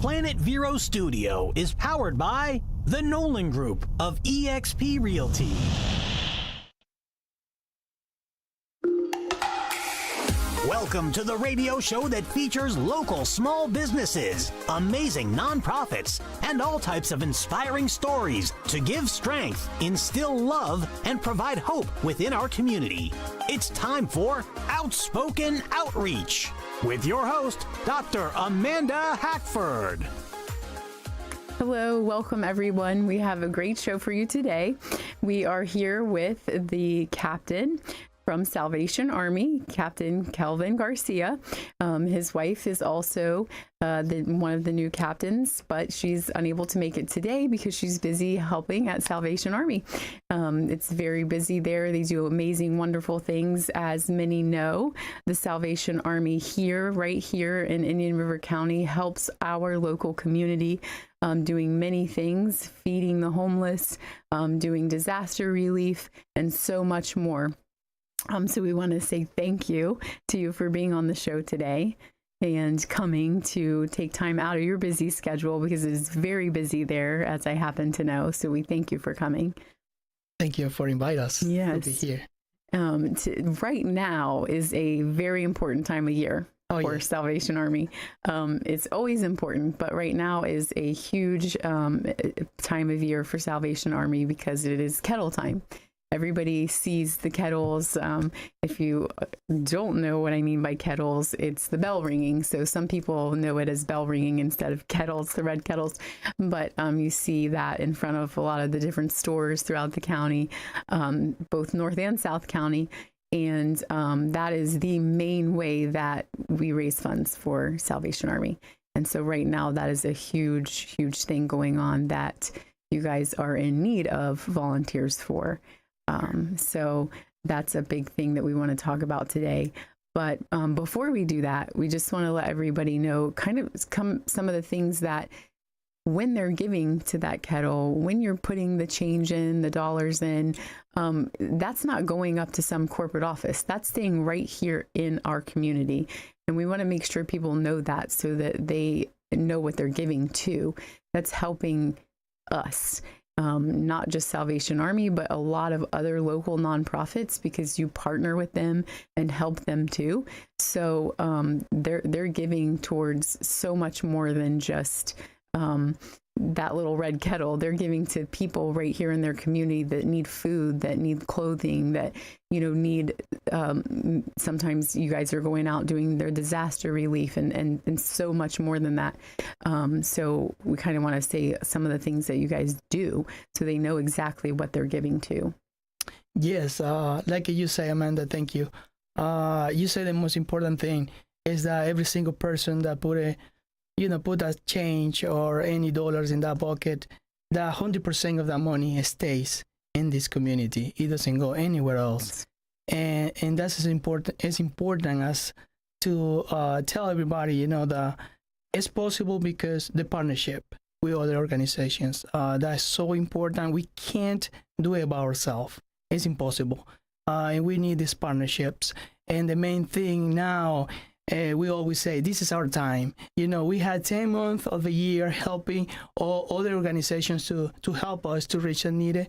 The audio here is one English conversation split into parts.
Planet Vero Studio is powered by the Nolan Group of eXp Realty. Welcome to the radio show that features local small businesses, amazing nonprofits, and all types of inspiring stories to give strength, instill love, and provide hope within our community. It's time for Outspoken Outreach with your host, Dr. Amanda Hackford. Hello, welcome everyone. We have a great show for you today. We are here with the captain from Salvation Army, Captain Kelvin Garcia. His wife is also one of the new captains, but she's unable to make it today because she's busy helping at Salvation Army. It's very busy there. They do amazing, wonderful things. As many know, the Salvation Army right here in Indian River County helps our local community, doing many things, feeding the homeless, doing disaster relief, and so much more. So we want to say thank you to you for being on the show today and coming to take time out of your busy schedule, because it is very busy there, as I happen to know. So we thank you for coming. Thank you for inviting us to be here. Right now is a very important time of year for Salvation Army. It's always important, but right now is a huge time of year for Salvation Army because it is kettle time. Everybody sees the kettles. If you don't know what I mean by kettles, it's the bell ringing. So some people know it as bell ringing instead of kettles, the red kettles. But you see that in front of a lot of the different stores throughout the county, both North and South County. And that is the main way that we raise funds for Salvation Army. And so right now, that is a huge, huge thing going on that you guys are in need of volunteers for. So that's a big thing that we want to talk about today. But before we do that, we just want to let everybody know some of the things that when they're giving to that kettle, when you're putting the change in, the dollars in, that's not going up to some corporate office. That's staying right here in our community. And we want to make sure people know that so that they know what they're giving to. That's helping us. Not just Salvation Army, but a lot of other local nonprofits, because you partner with them and help them too. So they're giving towards so much more than just that little red kettle. They're giving to people right here in their community that need food, that need clothing, that need. Sometimes you guys are going out doing their disaster relief and so much more than that. So we kind of want to say some of the things that you guys do so they know exactly what they're giving to. Yes, like you say, Amanda, thank you. You say the most important thing is that every single person that put a change or any dollars in that bucket, that 100% of that money stays in this community. It doesn't go anywhere else. And that's as important as to tell everybody, that it's possible because the partnership with other organizations, that's so important. We can't do it by ourselves. It's impossible. And we need these partnerships. And the main thing now, we always say, this is our time. We had 10 months of the year helping all other organizations to help us to reach the need.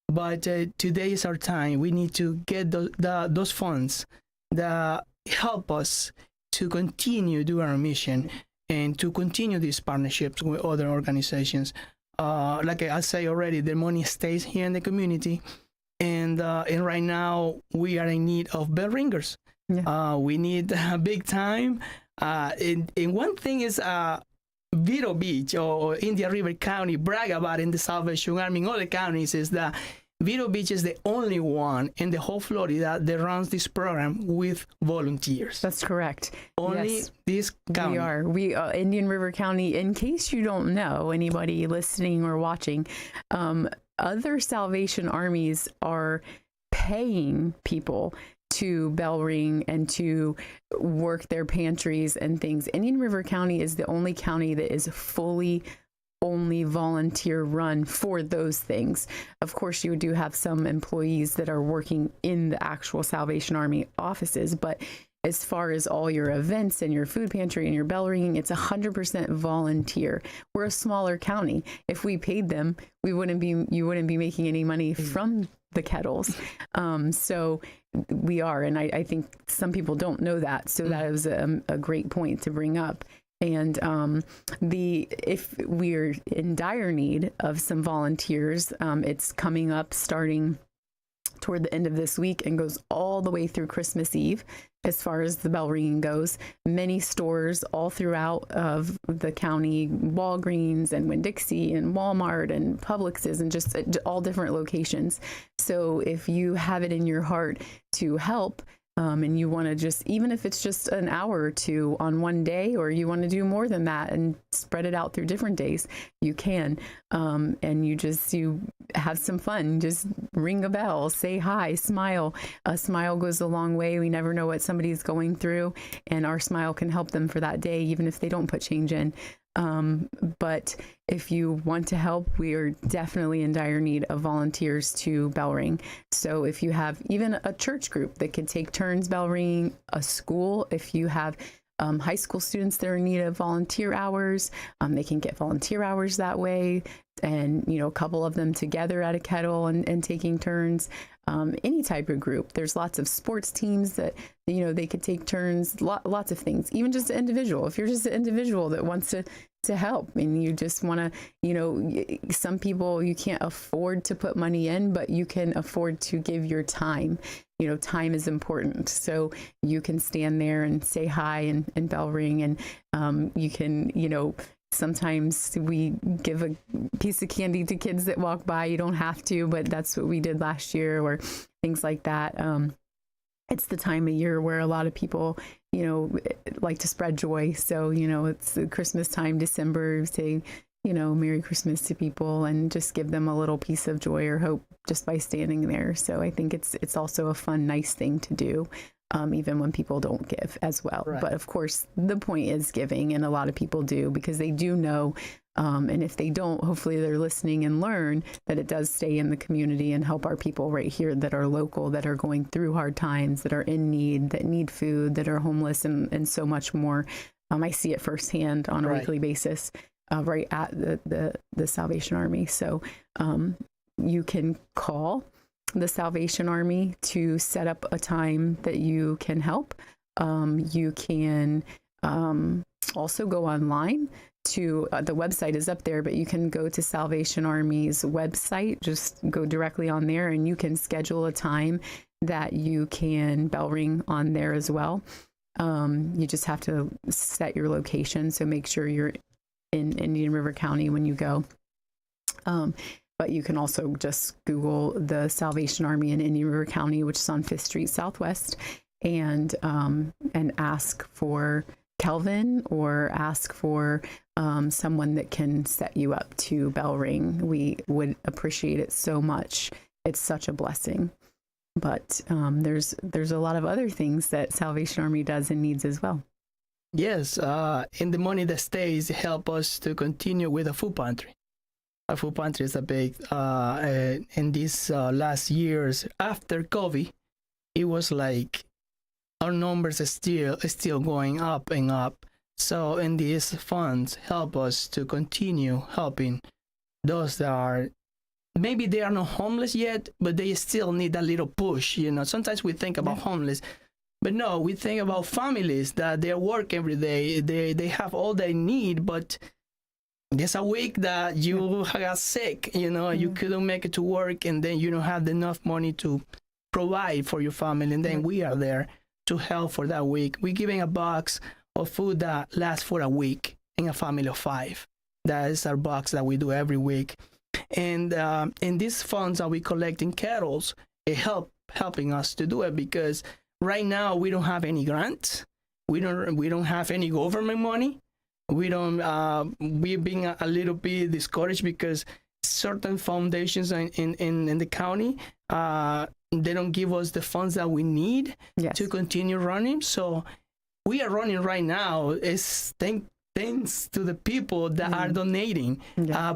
But today is our time. We need to get those funds that help us to continue doing our mission and to continue these partnerships with other organizations. Like I say already, the money stays here in the community. And right now, we are in need of bell ringers. Yeah. We need big time. And one thing is Vero Beach or Indian River County brag about in the Salvation Army in other counties is that Vero Beach is the only one in the whole Florida that runs this program with volunteers. That's correct. Only this county. We are Indian River County. In case you don't know, anybody listening or watching, other Salvation Armies are paying people to bell ring and to work their pantries and things. Indian River County is the only county that is fully only volunteer run for those things. Of course, you do have some employees that are working in the actual Salvation Army offices, but as far as all your events and your food pantry and your bell ringing, it's 100% volunteer. We're a smaller county. If we paid them, you wouldn't be making any money from the kettles. So we are, and I think some people don't know that. So that was a great point to bring up. And if we're in dire need of some volunteers, it's coming up starting toward the end of this week and goes all the way through Christmas Eve. As far as the bell ringing goes, many stores all throughout of the county, Walgreens and Winn-Dixie and Walmart and Publix's and just all different locations. So if you have it in your heart to help, and you want to just, even if it's just an hour or two on one day, or you want to do more than that and spread it out through different days, you can. And you have some fun. Just ring a bell, say hi, smile. A smile goes a long way. We never know what somebody's going through, and our smile can help them for that day, even if they don't put change in. But if you want to help, we are definitely in dire need of volunteers to bell ring. So if you have even a church group that could take turns bell ringing, a school, if you have high school students that are in need of volunteer hours, they can get volunteer hours that way. And, a couple of them together at a kettle and taking turns. Any type of group. There's lots of sports teams that, they could take turns, lots of things, even just an individual. If you're just an individual that wants to help and you just want to, some people you can't afford to put money in, but you can afford to give your time. Time is important. So you can stand there and say hi and bell ring, and you can, sometimes we give a piece of candy to kids that walk by. You don't have to, but that's what we did last year, or things like that. It's the time of year where a lot of people, like to spread joy. So, it's the Christmas time, December, say, Merry Christmas to people and just give them a little piece of joy or hope just by standing there. So I think it's also a fun, nice thing to do. Even when people don't give as well. Right. But of course, the point is giving, and a lot of people do because they do know. And if they don't, hopefully they're listening and learn that it does stay in the community and help our people right here that are local, that are going through hard times, that are in need, that need food, that are homeless, and so much more. I see it firsthand on a weekly basis right at the Salvation Army. So you can call the Salvation Army to set up a time that you can help. You can also go online to the website is up there, but you can go to Salvation Army's website, just go directly on there, and you can schedule a time that you can bell ring on there as well. You just have to set your location, so make sure you're in Indian River County when you go. But you can also just Google the Salvation Army in Indian River County, which is on 5th Street Southwest, and ask for Kelvin or ask for someone that can set you up to bell ring. We would appreciate it so much. It's such a blessing. But there's a lot of other things that Salvation Army does and needs as well. Yes, and the money that stays help us to continue with the food pantry. Our food pantry is a big, in these last years after COVID, it was like our numbers are still going up and up. So, and these funds help us to continue helping those that are, maybe they are not homeless yet, but they still need a little push. Sometimes we think about homeless, but no, we think about families that they work every day. They have all they need, but there's a week that you got sick, you couldn't make it to work, and then you don't have enough money to provide for your family, and then we are there to help for that week. We're giving a box of food that lasts for a week in a family of 5. That is our box that we do every week. And these funds that we collect in kettles, it helping us to do it, because right now we don't have any grants. We don't have any government money. We're being a little bit discouraged because certain foundations in the county, they don't give us the funds that we need to continue running. So we are running right now. It's thanks to the people that are donating,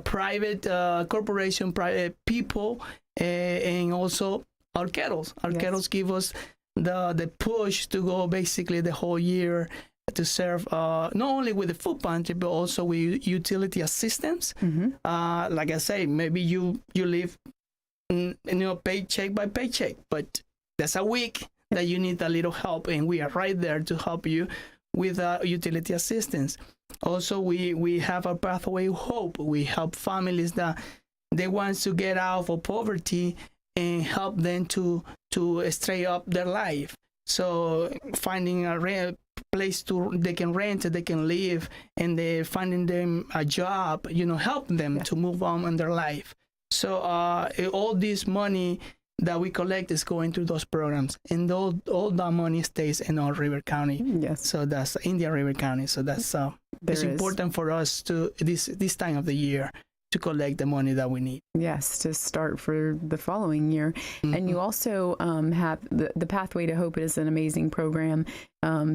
private corporation, private people, and also our kettles. Our kettles give us the push to go basically the whole year to serve not only with the food pantry but also with utility assistance. Like I say, maybe you live paycheck by paycheck, but there's a week that you need a little help, and we are right there to help you with utility assistance. Also, we have a pathway of hope. We help families that they want to get out of poverty and help them to straighten up their life. So finding a place they can rent, they can live, and they finding them a job, help them to move on in their life. So all this money that we collect is going to those programs, and all that money stays in our River County. Yes. So that's Indian River County. So that's it's important for us to this time of the year to collect the money that we need. Yes, to start for the following year. And you also have the Pathway to Hope. It is an amazing program.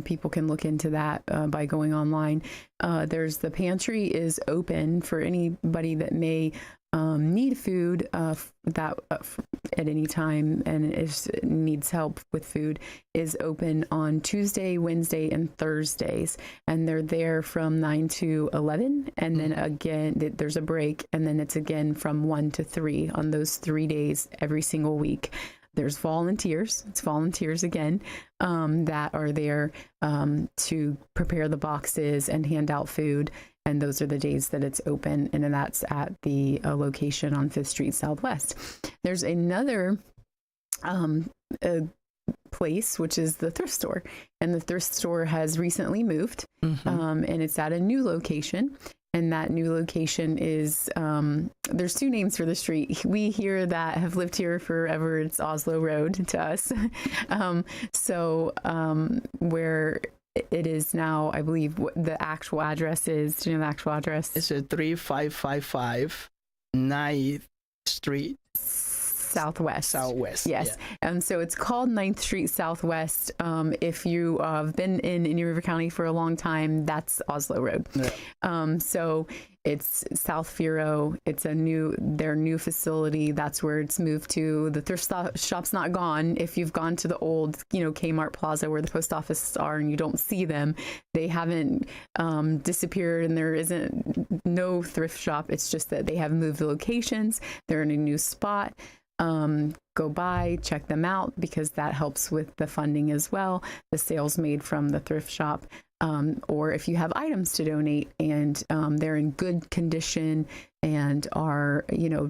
People can look into that by going online. There's the pantry is open for anybody that may need food at any time and needs help with food, is open on Tuesday, Wednesday, and Thursdays. And they're there from 9 to 11. And then again, there's a break. And then it's again from 1 to 3 on those 3 days every single week. There's volunteers. It's volunteers again that are there to prepare the boxes and hand out food. And those are the days that it's open. And then that's at the location on 5th Street Southwest. There's another place, which is the thrift store. And the thrift store has recently moved. And it's at a new location. And that new location is, there's 2 names for the street. We here that have lived here forever, it's Oslo Road to us. Where it is now, I believe, what the actual address is. Do you know the actual address? It's a 3555 9th Street. Southwest. Yes. Yeah. And so it's called 9th Street Southwest. If you have been in Indian River County for a long time, that's Oslo Road. Yeah. So it's South Firo. It's their new facility. That's where it's moved to. The thrift shop's not gone. If you've gone to the old, Kmart Plaza where the post offices are and you don't see them, they haven't disappeared, and there isn't no thrift shop. It's just that they have moved the locations. They're in a new spot. Go by, check them out, because that helps with the funding as well, the sales made from the thrift shop. Or if you have items to donate and they're in good condition and are,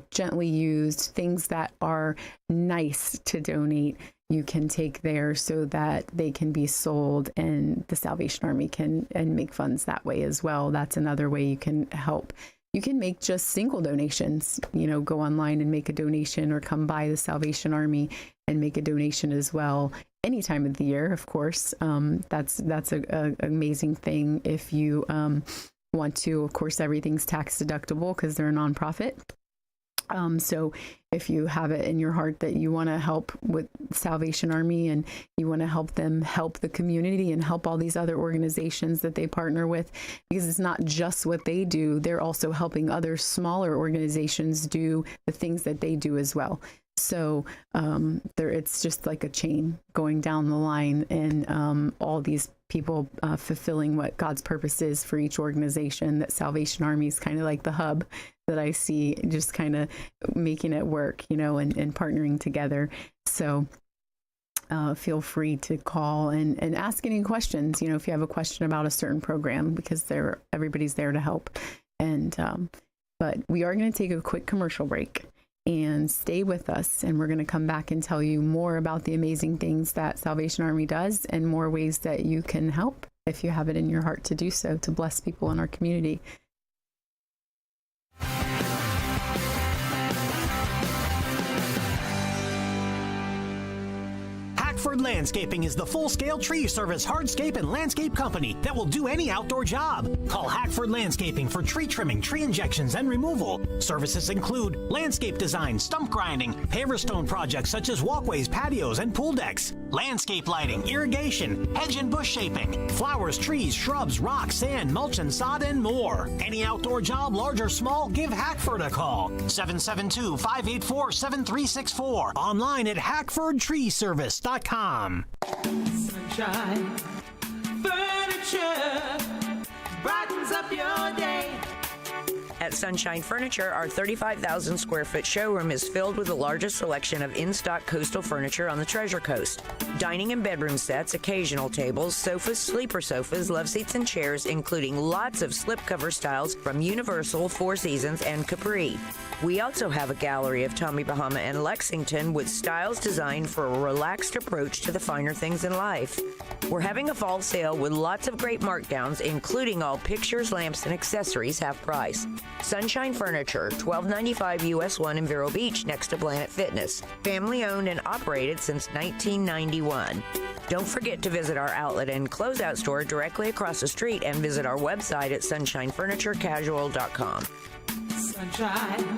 gently used, things that are nice to donate, you can take there so that they can be sold, and the Salvation Army can make funds that way as well. That's another way you can help. You can make just single donations, go online and make a donation, or come by the Salvation Army and make a donation as well. Any time of the year, of course. That's an amazing thing. If you want to, of course, everything's tax deductible because they're a nonprofit. So if you have it in your heart that you want to help with Salvation Army and you want to help them help the community and help all these other organizations that they partner with, because it's not just what they do, they're also helping other smaller organizations do the things that they do as well. So it's just like a chain going down the line, and all these people fulfilling what God's purpose is for each organization. That Salvation Army is kind of like the hub that I see, just kind of making it work, and partnering together. So feel free to call and ask any questions, if you have a question about a certain program, because everybody's there to help. And but we are going to take a quick commercial break. And stay with us, and we're going to come back and tell you more about the amazing things that Salvation Army does, and more ways that you can help if you have it in your heart to do so, to bless people in our community. Hackford Landscaping is the full-scale tree service hardscape and landscape company that will do any outdoor job. Call Hackford Landscaping for tree trimming, tree injections, and removal. Services include landscape design, stump grinding, paver stone projects such as walkways, patios, and pool decks, landscape lighting, irrigation, hedge and bush shaping, flowers, trees, shrubs, rocks, sand, mulch and sod, and more. Any outdoor job, large or small, give Hackford a call. 772-584-7364. Online at hackfordtreeservice.com. Sunshine Furniture brightens up your day. At Sunshine Furniture, our 35,000 square foot showroom is filled with the largest selection of in-stock coastal furniture on the Treasure Coast. Dining and bedroom sets, occasional tables, sofas, sleeper sofas, love seats, and chairs, including lots of slipcover styles from Universal, Four Seasons, and Capri. We also have a gallery of Tommy Bahama and Lexington with styles designed for a relaxed approach to the finer things in life. We're having a fall sale with lots of great markdowns, including all pictures, lamps, and accessories half price. Sunshine Furniture, $1295 US 1 in Vero Beach, next to Planet Fitness. Family owned and operated since 1991. Don't forget to visit our outlet and closeout store directly across the street and visit our website at sunshinefurniturecasual.com. Sunshine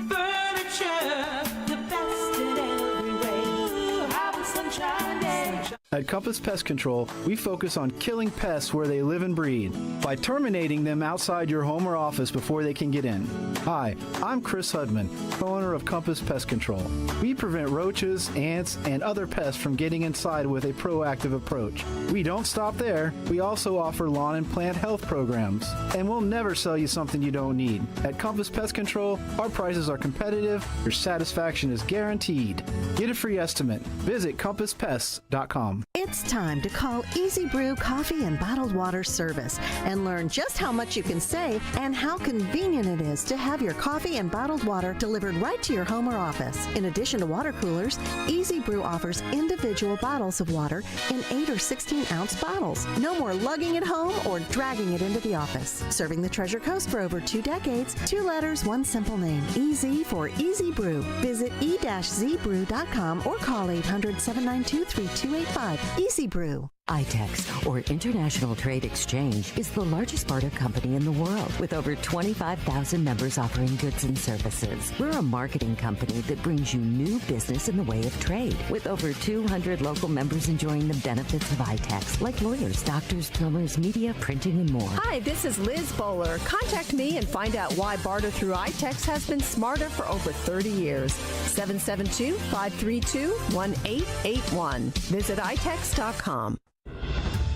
Furniture, the best in every way. Have a sunshine day. At Compass Pest Control, we focus on killing pests where they live and breed by terminating them outside your home or office before they can get in. Hi, I'm Chris Hudman, owner of Compass Pest Control. We prevent roaches, ants, and other pests from getting inside with a proactive approach. We don't stop there. We also offer lawn and plant health programs, and we'll never sell you something you don't need. At Compass Pest Control, our prices are competitive, your satisfaction is guaranteed. Get a free estimate. Visit compasspests.com. It's time to call Easy Brew Coffee and Bottled Water Service and learn just how much you can save and how convenient it is to have your coffee and bottled water delivered right to your home or office. In addition to water coolers, Easy Brew offers individual bottles of water in 8 or 16-ounce bottles. No more lugging it home or dragging it into the office. Serving the Treasure Coast for over 2 decades, 2 letters, 1 simple name. Easy for Easy Brew. Visit e-zbrew.com or call 800-792-3285. Easy Brew. ITEX, or International Trade Exchange, is the largest barter company in the world with over 25,000 members offering goods and services. We're a marketing company that brings you new business in the way of trade, with over 200 local members enjoying the benefits of ITEX, like lawyers, doctors, plumbers, media, printing, and more. Hi, this is Liz Bowler. Contact me and find out why barter through ITEX has been smarter for over 30 years. 772-532-1881. Visit itex.com.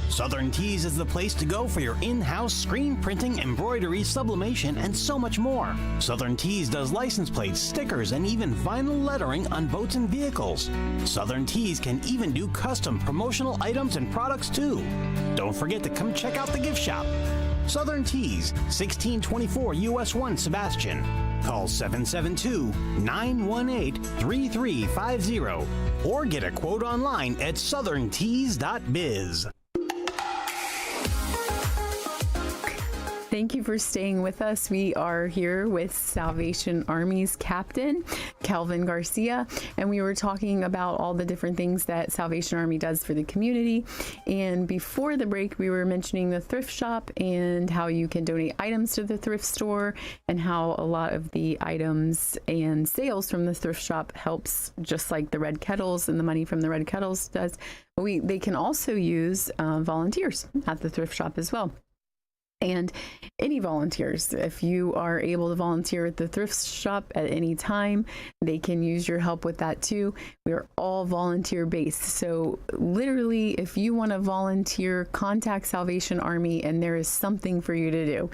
Southern Tees is the place to go for your in-house screen printing, embroidery, sublimation, and so much more. Southern Tees does license plates, stickers, and even vinyl lettering on boats and vehicles. Southern Tees can even do custom promotional items and products too. Don't forget to come check out the gift shop. Southern Tees, 1624 US 1 Sebastian. Call 772-918-3350 or get a quote online at southerntees.biz. Thank you for staying with us. We are here with Salvation Army's captain, Kelvin Garcia, and we were talking about all the different things that Salvation Army does for the community. And before the break, we were mentioning the thrift shop and how you can donate items to the thrift store and how a lot of the items and sales from the thrift shop helps, just like the Red Kettles and the money from the Red Kettles does. But they can also use volunteers at the thrift shop as well. And any volunteers, if you are able to volunteer at the thrift shop at any time, they can use your help with that too. We are all volunteer based. So literally, if you want to volunteer, contact Salvation Army and there is something for you to do.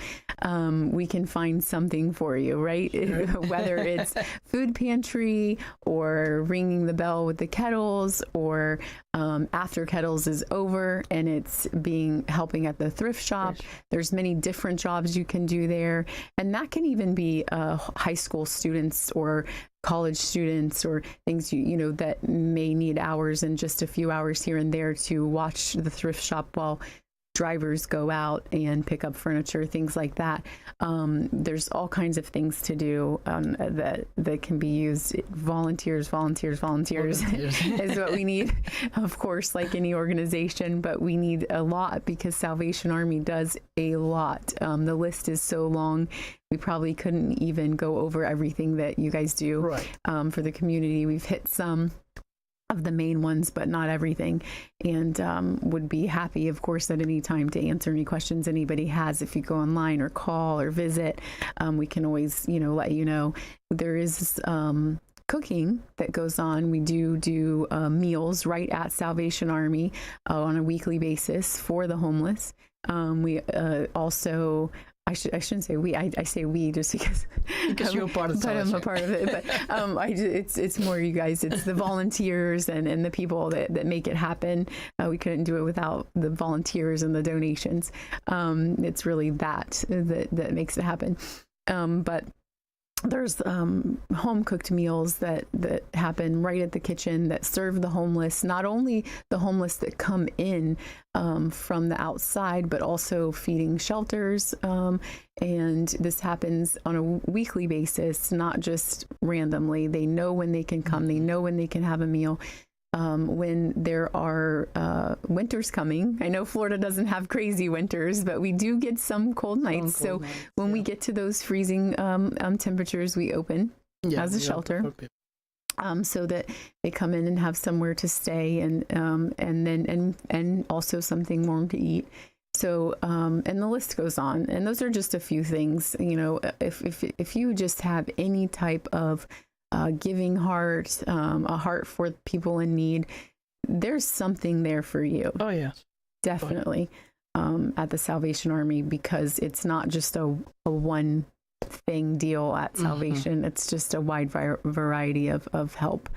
We can find something for you, right? Whether it's food pantry or ringing the bell with the kettles, or after kettles is over and it's helping at the thrift shop. There's many different jobs you can do there, and that can even be high school students or college students or things you know that may need hours and just a few hours here and there to watch the thrift shop while drivers go out and pick up furniture, things like that. There's all kinds of things to do that can be used. Volunteers is what we need, of course, like any organization, but we need a lot because Salvation Army does a lot. The list is so long. We probably couldn't even go over everything that you guys do for the community. We've hit some of the main ones, but not everything. And would be happy, of course, at any time to answer any questions anybody has. If you go online or call or visit, we can always, let you know. There is cooking that goes on. We do meals right at Salvation Army on a weekly basis for the homeless. We also, I shouldn't say we. I say we just because you're part of it. But I'm a part of it. But it's more you guys. It's the volunteers and the people that make it happen. We couldn't do it without the volunteers and the donations. It's really that makes it happen. But there's home cooked meals that happen right at the kitchen that serve the homeless, not only the homeless that come in from the outside, but also feeding shelters. And this happens on a weekly basis, not just randomly. They know when they can come, they know when they can have a meal. When there are winters coming. I know Florida doesn't have crazy winters, but we do get some cold nights. So when we get to those freezing temperatures, we open as a shelter. So that they come in and have somewhere to stay and also something warm to eat. So and the list goes on. And those are just a few things. If you just have any type of giving heart, a heart for people in need, there's something there for you. Oh, yeah. Definitely. At the Salvation Army, because it's not just a one thing deal at Salvation. It's just a wide variety of help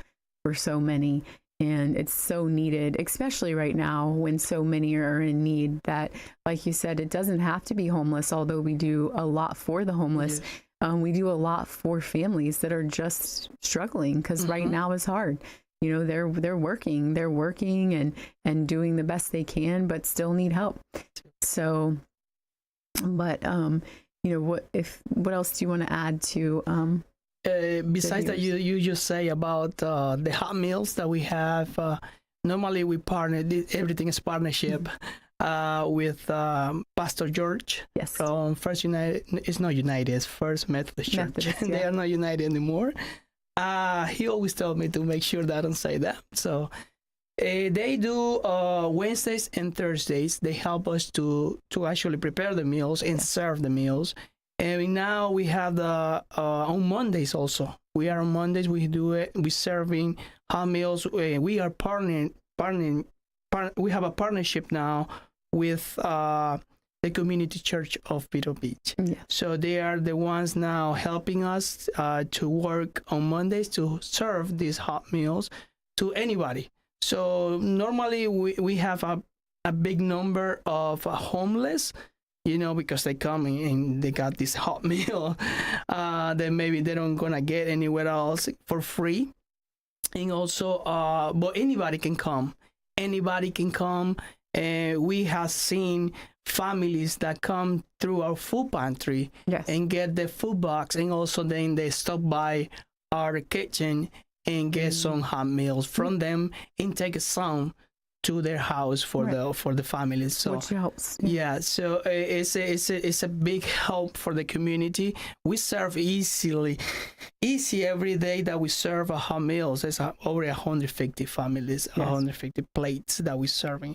for so many. And it's so needed, especially right now when so many are in need that, like you said, it doesn't have to be homeless, although we do a lot for the homeless. Yes. We do a lot for families that are just struggling because right now is hard. They're working and doing the best they can, but still need help. So, but what else do you want to add to? Besides that, you just say about the hot meals that we have. Normally, we partner. Everything is partnership. With Pastor George from First United. It's not United, it's First Methodist Church. They are not united anymore. He always told me to make sure that I don't say that. So they do Wednesdays and Thursdays. They help us to actually prepare the meals and serve the meals. And now we have the on Mondays also. We are on Mondays. We do it. We serving hot meals. We are partnering. We have a partnership now with the Community Church of Vero Beach. Yeah. So they are the ones now helping us to work on Mondays to serve these hot meals to anybody. So normally we have a big number of homeless, because they come and they got this hot meal that maybe they don't gonna get anywhere else for free. And also, but anybody can come. Anybody can come. We have seen families that come through our food pantry and get the food box, and also then they stop by our kitchen and get some hot meals from them and take some to their house for the families. So which helps. So it's a big help for the community. We serve easy every day that we serve a hot meals. There's over 150 families, 150 plates that we're serving.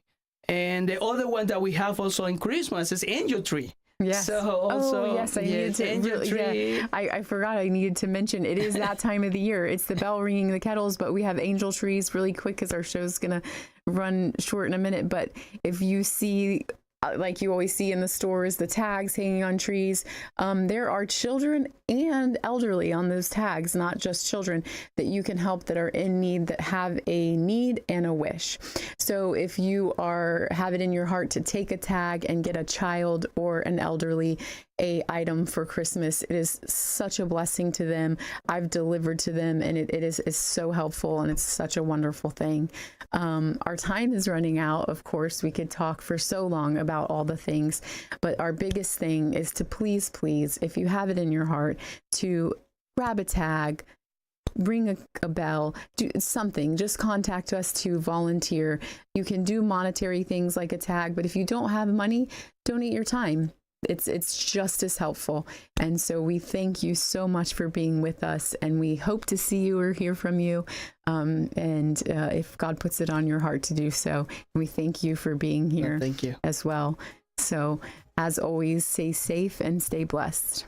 And the other one that we have also in Christmas is Angel Tree. Yes. So also, I needed to. Angel Tree. Yeah, I forgot I needed to mention it is that time of the year. It's the bell ringing the kettles, but we have angel trees really quick because our show's gonna run short in a minute. But if you see, like you always see in the stores, the tags hanging on trees, there are children and elderly on those tags, not just children, that you can help that are in need, that have a need and a wish. So if you have it in your heart to take a tag and get a child or an elderly a item for Christmas, it is such a blessing to them. I've delivered to them, and it is so helpful, and it's such a wonderful thing. Our time is running out. Of course, we could talk for so long about all the things, but our biggest thing is to please, if you have it in your heart, to grab a tag, ring a bell, do something. Just contact us to volunteer. You can do monetary things like a tag, but if you don't have money, donate your time. it's just as helpful. And so we thank you so much for being with us, and we hope to see you or hear from you. And if God puts it on your heart to do so, we thank you for being here. Thank you as well. So as always, stay safe and stay blessed.